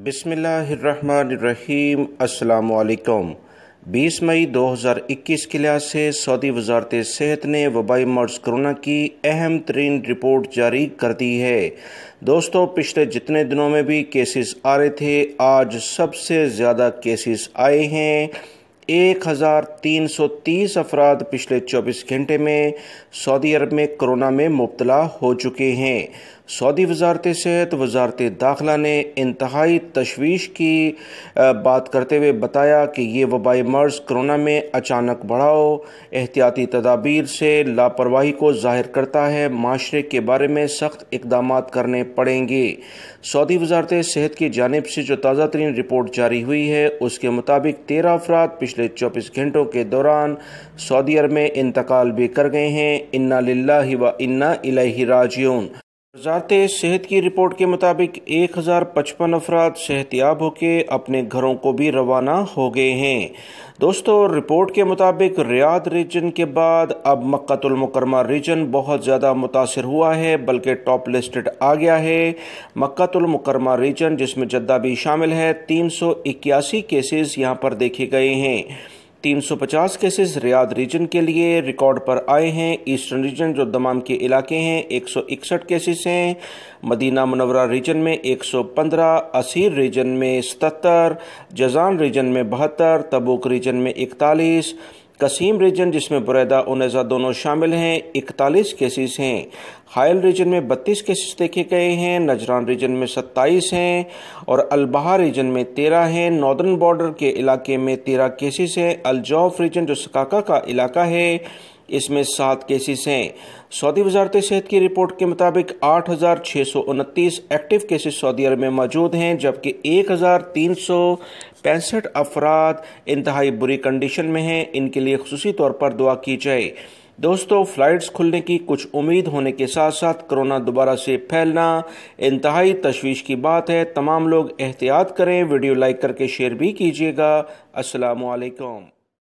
بسم اللہ الرحمن الرحیم۔ السلام علیکم۔ 20 مئی 2021 کے لحاظ سے سعودی وزارت صحت نے وبائی مرض کرونا کی اہم ترین رپورٹ جاری کر دی ہے۔ دوستو، پچھلے جتنے دنوں میں بھی کیسز آ رہے تھے، آج سب سے زیادہ کیسز آئے ہیں۔ 1330 افراد پچھلے 24 گھنٹے میں سعودی عرب میں کرونا میں مبتلا ہو چکے ہیں۔ سعودی وزارت صحت وزارت داخلہ نے انتہائی تشویش کی بات کرتے ہوئے بتایا کہ یہ وبائی مرض کرونا میں اچانک بڑھاؤ احتیاطی تدابیر سے لاپرواہی کو ظاہر کرتا ہے، معاشرے کے بارے میں سخت اقدامات کرنے پڑیں گے۔ سعودی وزارت صحت کی جانب سے جو تازہ ترین رپورٹ جاری ہوئی ہے، اس کے مطابق 13 افراد پچھلے 24 گھنٹوں کے دوران سعودی عرب میں انتقال بھی کر گئے ہیں۔ انا للہ و انا الیہ راجعون۔ وزارت صحت کی رپورٹ کے مطابق 1055 افراد صحت یاب ہو کے اپنے گھروں کو بھی روانہ ہو گئے ہیں۔ دوستو، رپورٹ کے مطابق ریاض ریجن کے بعد اب مکہ المکرمہ ریجن بہت زیادہ متاثر ہوا ہے، بلکہ ٹاپ لسٹڈ آ گیا ہے۔ مکہ المکرمہ ریجن، جس میں جدہ بھی شامل ہے، 381 کیسز یہاں پر دیکھے گئے ہیں۔ 350 کیسز ریاض ریجن کے لیے ریکارڈ پر آئے ہیں۔ ایسٹرن ریجن جو دمام کے علاقے ہیں، 161 کیسز ہیں۔ مدینہ منورہ ریجن میں 115، اسیر ریجن میں 77، جازان ریجن میں 72، تبوک ریجن میں 41، قسیم ریجن جس میں بریدہ عنیزہ دونوں شامل ہیں 41 کیسز ہیں۔ حائل ریجن میں 32 کیسز دیکھے گئے ہیں۔ نجران ریجن میں 27 ہیں اور البہا ریجن میں 13 ہیں۔ ناردرن بارڈر کے علاقے میں 13 کیسز ہیں۔ الجوف ریجن جو سکاکا کا علاقہ ہے، اس میں 7 کیسز ہیں۔ سعودی وزارت صحت کی رپورٹ کے مطابق 8629 ایکٹیو کیسز سعودی عرب میں موجود ہیں، جبکہ 1365 افراد انتہائی بری کنڈیشن میں ہیں۔ ان کے لیے خصوصی طور پر دعا کی جائے۔ دوستو، فلائٹس کھلنے کی کچھ امید ہونے کے ساتھ ساتھ کرونا دوبارہ سے پھیلنا انتہائی تشویش کی بات ہے۔ تمام لوگ احتیاط کریں۔ ویڈیو لائک کر کے شیئر بھی کیجیے گا۔ السلام علیکم۔